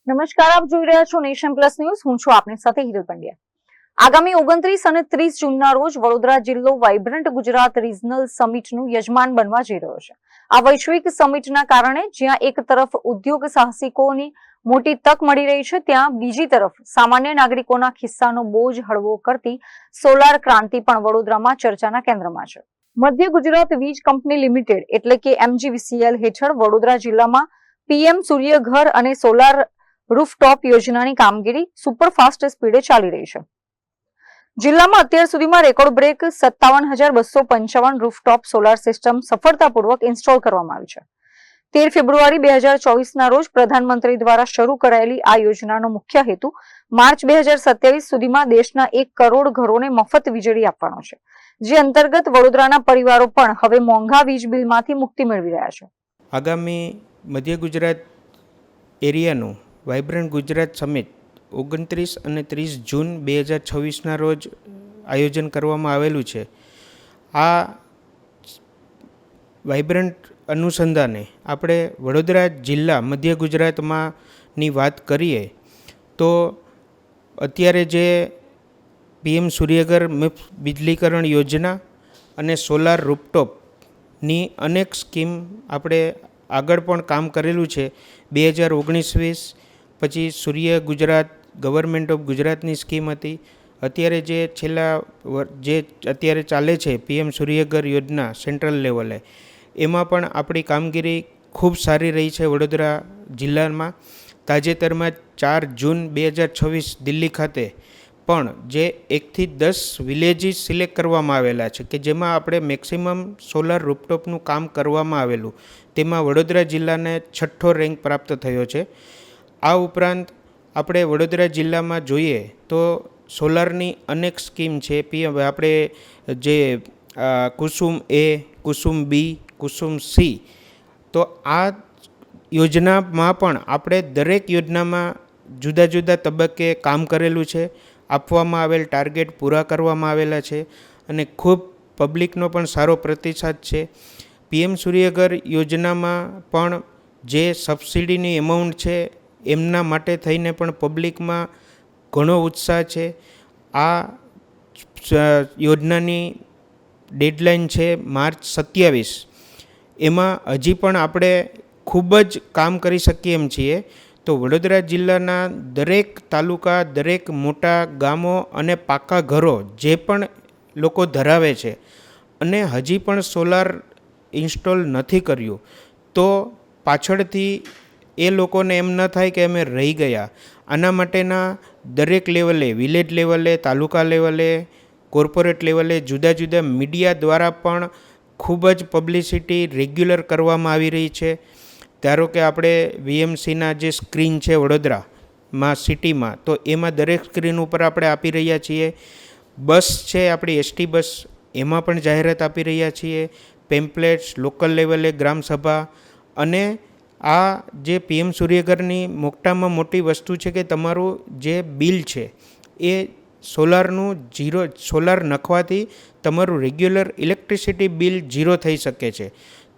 નમસ્કાર, આપ જોઈ રહ્યા છો નેશન પ્લસ ન્યૂઝ. હું છું આપની સાથે હિરલ પંડ્યા. આગામી 29 અને 30 જૂનના રોજ વડોદરા જિલ્લો વાઇબ્રન્ટ ગુજરાત રિજનલ સમિટનું યજમાન બનવા જઈ રહ્યો છે. આ વૈશ્વિક સમિટના કારણે જ્યાં એક તરફ ઉદ્યોગ સાહસિકોની મોટી તક મળી રહી છે, ત્યાં બીજી તરફ સામાન્ય નાગરિકોના ખિસ્સાનો બોજ હળવો કરતી સોલાર ક્રાંતિ પણ વડોદરામાં ચર્ચાના કેન્દ્રમાં છે. મધ્ય ગુજરાત વીજ કંપની લિમિટેડ એટલે કે MGVCL હેઠળ વડોદરા જિલ્લામાં PM સૂર્યઘર અને સોલાર રૂફટોપ યોજનાની કામગીરી સુપરફાસ્ટ સ્પીડે ચાલી રહી છે. જિલ્લામાં અત્યાર સુધીમાં record break 57,255 rooftop solar system સફળતાપૂર્વક ઇન્સ્ટોલ કરવામાં આવી છે. 13 ફેબ્રુઆરી 2024ના રોજ પ્રધાનમંત્રી દ્વારા શરૂ કરાયેલી આ યોજનાનો મુખ્ય હેતુ માર્ચ 2027 સુધીમાં દેશના 1 કરોડ ઘરોને મફત વીજળી આપવાનો છે, જે અંતર્ગત વડોદરાના પરિવારો પણ હવે મોંઘા વીજ બિલમાંથી મુક્તિ મેળવી રહ્યા છે. આગામી મધ્ય ગુજરાત એરિયાનું વાઇબ્રન્ટ ગુજરાત સમિટ 29 અને 30 જૂન 2026ના રોજ આયોજન કરવામાં આવેલું છે. આ વાઇબ્રન્ટ અનુસંધાને આપણે વડોદરા જિલ્લા મધ્ય ગુજરાતમાંની વાત કરીએ તો અત્યારે જે PM સૂર્યઘર મુફ્ત બિજલીકરણ યોજના અને સોલાર રૂફટોપની અનેક સ્કીમ આપણે આગળ પણ કામ કરેલું છે. 2019-20 પછી સૂર્ય ગુજરાત ગવર્મેન્ટ ઓફ ગુજરાતની સ્કીમ હતી. અત્યારે જે અત્યારે ચાલે છે PM સૂર્યઘર યોજના સેન્ટ્રલ લેવલે, એમાં પણ આપણી કામગીરી ખૂબ સારી રહી છે. વડોદરા જિલ્લામાં તાજેતરમાં 4 જૂન 2026 દિલ્હી ખાતે પણ જે 1 થી 10 વિલેજીસ સિલેક્ટ કરવામાં આવેલા છે કે જેમાં આપણે મેક્સિમમ સોલાર રૂફટોપનું કામ કરવામાં આવેલું, તેમાં વડોદરા જિલ્લાને 6થો રેન્ક પ્રાપ્ત થયો છે. આ ઉપરાંત આપણે વડોદરા જિલ્લામાં જોઈએ તો સોલારની અનેક સ્કીમ છે. આપણે જે કુસુમ A, Kusum B, Kusum C, તો આ યોજનામાં પણ આપણે દરેક યોજનામાં જુદા જુદા તબક્કે કામ કરેલું છે. આપવામાં આવેલ ટાર્ગેટ પૂરા કરવામાં આવેલા છે અને ખૂબ પબ્લિકનો પણ સારો પ્રતિસાદ છે. PM સૂર્યઘર યોજનામાં પણ જે સબસિડીની એમાઉન્ટ છે એમના માટે થઈને પણ પબ્લિકમાં ઘણો ઉત્સાહ છે. આ યોજનાની ડેડલાઇન છે માર્ચ 27. એમાં હજી પણ આપણે ખૂબ જ કામ કરી શકીએ એમ છીએ. તો વડોદરા જિલ્લાના દરેક તાલુકા, દરેક મોટા ગામો અને પાકા ઘરો જે પણ લોકો ધરાવે છે અને હજી પણ સોલાર ઇન્સ્ટોલ નથી કર્યું, તો પાછળથી એ લોકોને એમ ન થાય કે અમે રહી ગયા. આના માટેના દરેક લેવલે, વિલેજ લેવલે, તાલુકા લેવલે, કોર્પોરેટ લેવલે જુદા જુદા મીડિયા દ્વારા પણ ખૂબ જ પબ્લિસિટી રેગ્યુલર કરવામાં આવી રહી છે. ધારો કે આપણે VMCના જે સ્ક્રીન છે વડોદરામાં સિટીમાં, તો એમાં દરેક સ્ક્રીન ઉપર આપણે આપી રહ્યા છીએ. બસ છે આપણી ST બસ, એમાં પણ જાહેરાત આપી રહ્યા છીએ. પેમ્પલેટ્સ, લોકલ લેવલે ગ્રામસભા, અને આ જે PM સૂર્યઘરની મોટામાં મોટી વસ્તુ છે કે તમારું જે બિલ છે એ સોલાર નખવાથી તમારું રેગ્યુલર ઇલેક્ટ્રિસિટી બિલ 0 થઈ શકે છે.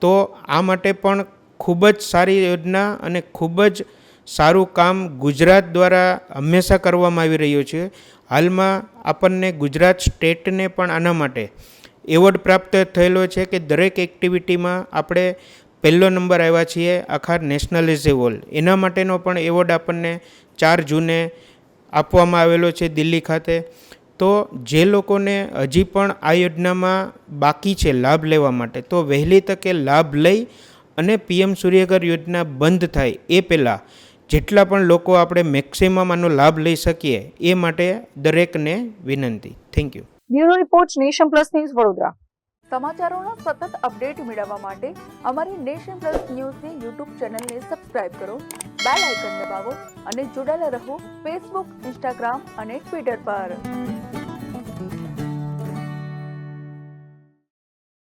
તો આ માટે પણ ખૂબ જ સારી યોજના અને ખૂબ જ સારું કામ ગુજરાત દ્વારા હંમેશા કરવામાં આવી રહ્યું છે. હાલમાં આપણને ગુજરાત સ્ટેટને પણ આના માટે એવોર્ડ પ્રાપ્ત થયેલો છે કે દરેક એક્ટિવિટીમાં આપણે 1લો નંબર આવ્યા છીએ આખા નેશનલ એઝ એ હોલ. એના માટેનો પણ એવોર્ડ આપણને 4 જૂને આપવામાં આવેલો છે દિલ્હી ખાતે. તો જે લોકોને હજી પણ આ યોજનામાં બાકી છે લાભ લેવા માટે, તો વહેલી તકે લાભ લઈ અને PM સૂર્યઘર યોજના બંધ થાય એ પહેલાં જેટલા પણ લોકો આપણે મેક્સિમમ આનો લાભ લઈ શકીએ એ માટે દરેકને વિનંતી. Thank you. Bureau report, nation plus news, Vadodara. સમાચારોના સતત અપડેટ મેળવવા માટે અમારી નેશન પ્લસ ન્યૂઝની YouTube ચેનલને સબસ્ક્રાઇબ કરો, બેલ આઇકન દબાવો અને જોડાયેલા રહો Facebook, Instagram અને Twitter પર.